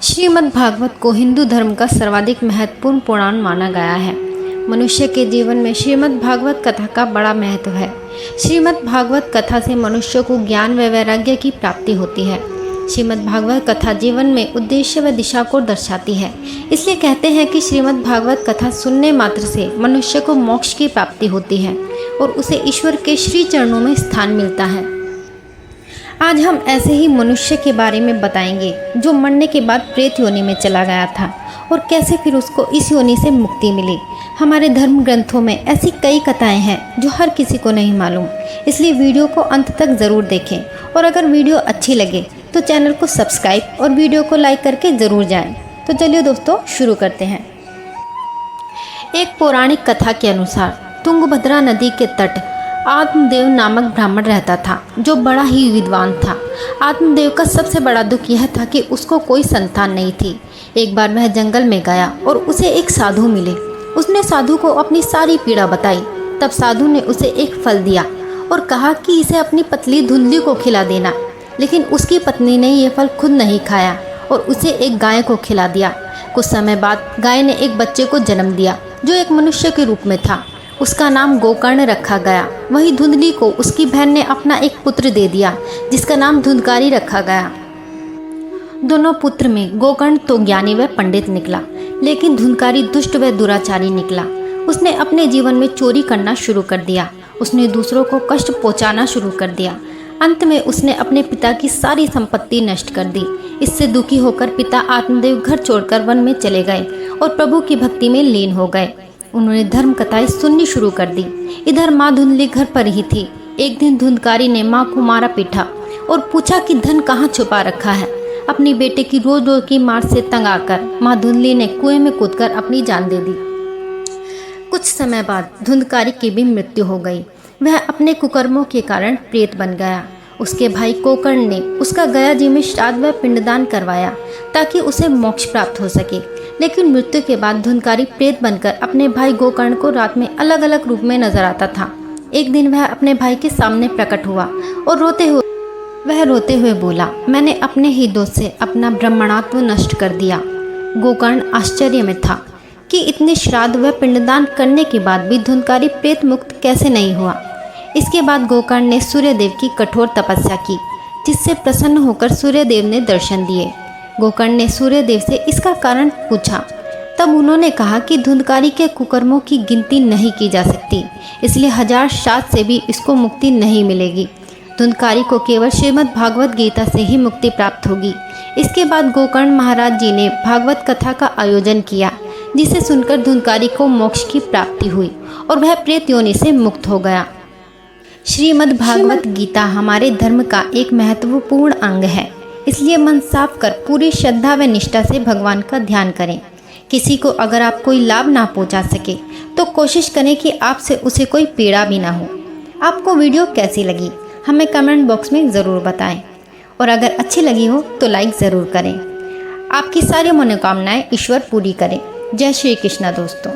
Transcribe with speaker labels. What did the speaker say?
Speaker 1: श्रीमद् भागवत को हिंदू धर्म का सर्वाधिक महत्वपूर्ण पुराण माना गया है। मनुष्य के जीवन में श्रीमद् भागवत कथा का बड़ा महत्व है। श्रीमद् भागवत कथा से मनुष्य को ज्ञान व वैराग्य की प्राप्ति होती है। श्रीमद् भागवत कथा जीवन में उद्देश्य व दिशा को दर्शाती है। इसलिए कहते हैं कि श्रीमद् भागवत कथा सुनने मात्र से मनुष्य को मोक्ष की प्राप्ति होती है और उसे ईश्वर के श्री चरणों में स्थान मिलता है। आज हम ऐसे ही मनुष्य के बारे में बताएंगे जो मरने के बाद प्रेत योनि में चला गया था और कैसे फिर उसको इस योनि से मुक्ति मिली। हमारे धर्म ग्रंथों में ऐसी कई कथाएं हैं जो हर किसी को नहीं मालूम, इसलिए वीडियो को अंत तक ज़रूर देखें और अगर वीडियो अच्छी लगे तो चैनल को सब्सक्राइब और वीडियो को लाइक करके ज़रूर जाएं। तो चलिए दोस्तों शुरू करते हैं। एक पौराणिक कथा के अनुसार तुंगभद्रा नदी के तट आत्मदेव नामक ब्राह्मण रहता था जो बड़ा ही विद्वान था। आत्मदेव का सबसे बड़ा दुख यह था कि उसको कोई संतान नहीं थी। एक बार वह जंगल में गया और उसे एक साधु मिले। उसने साधु को अपनी सारी पीड़ा बताई। तब साधु ने उसे एक फल दिया और कहा कि इसे अपनी पतली धुंधली को खिला देना। लेकिन उसकी पत्नी ने यह फल खुद नहीं खाया और उसे एक गाय को खिला दिया। कुछ समय बाद गाय ने एक बच्चे को जन्म दिया जो एक मनुष्य के रूप में था। उसका नाम गोकर्ण रखा गया। वही धुंधली को उसकी बहन ने अपना एक पुत्र दे दिया जिसका नाम धुंधकारी रखा गया। दोनों पुत्र में गोकर्ण तो ज्ञानी व पंडित निकला, लेकिन धुंधकारी दुष्ट व दुराचारी निकला। उसने अपने जीवन में चोरी करना शुरू कर दिया। उसने दूसरों को कष्ट पहुंचाना शुरू कर दिया। अंत में उसने अपने पिता की सारी संपत्ति नष्ट कर दी। इससे दुखी होकर पिता आत्मदेव घर छोड़कर वन में चले गए और प्रभु की भक्ति में लीन हो गए। उन्होंने धर्म कथाएं सुननी शुरू कर दी। इधर माँ धुंधली घर पर ही थी। एक दिन धुंधकारी ने माँ को मारा पीटा और पूछा कि धन कहाँ छुपा रखा है। अपनी बेटे की रोज रोज की मार से तंग आकर माँ धुंधली ने कुएं में कूदकर अपनी जान दे दी। कुछ समय बाद धुंधकारी की भी मृत्यु हो गई। वह अपने कुकर्मों के कारण प्रेत बन गया। उसके भाई गोकर्ण ने उसका गया जी में श्राद्ध व पिंडदान करवाया ताकि उसे मोक्ष प्राप्त हो सके। लेकिन मृत्यु के बाद धुंधकारी प्रेत बनकर अपने भाई गोकर्ण को रात में अलग अलग रूप में नजर आता था। एक दिन वह अपने भाई के सामने प्रकट हुआ और रोते हुए बोला, मैंने अपने ही दोष से अपना ब्रह्मणात्व नष्ट कर दिया। गोकर्ण आश्चर्य में था कि इतने श्राद्ध व पिंडदान करने के बाद भी धुंधकारी प्रेत मुक्त कैसे नहीं हुआ। इसके बाद गोकर्ण ने सूर्यदेव की कठोर तपस्या की, जिससे प्रसन्न होकर सूर्यदेव ने दर्शन दिए। गोकर्ण ने सूर्यदेव से इसका कारण पूछा। तब उन्होंने कहा कि धुंधकारी के कुकर्मों की गिनती नहीं की जा सकती, इसलिए 1000 श्राद्ध से भी इसको मुक्ति नहीं मिलेगी। धुंधकारी को केवल श्रीमद् भागवत गीता से ही मुक्ति प्राप्त होगी। इसके बाद गोकर्ण महाराज जी ने भागवत कथा का आयोजन किया, जिसे सुनकर धुंधकारी को मोक्ष की प्राप्ति हुई और वह प्रेत योनि से मुक्त हो गया। श्रीमद् भागवत गीता हमारे धर्म का एक महत्वपूर्ण अंग है, इसलिए मन साफ कर पूरी श्रद्धा व निष्ठा से भगवान का ध्यान करें। किसी को अगर आप कोई लाभ ना पहुंचा सके तो कोशिश करें कि आपसे उसे कोई पीड़ा भी ना हो। आपको वीडियो कैसी लगी हमें कमेंट बॉक्स में ज़रूर बताएं और अगर अच्छी लगी हो तो लाइक ज़रूर करें। आपकी सारी मनोकामनाएं ईश्वर पूरी करें। जय श्री कृष्णा दोस्तों।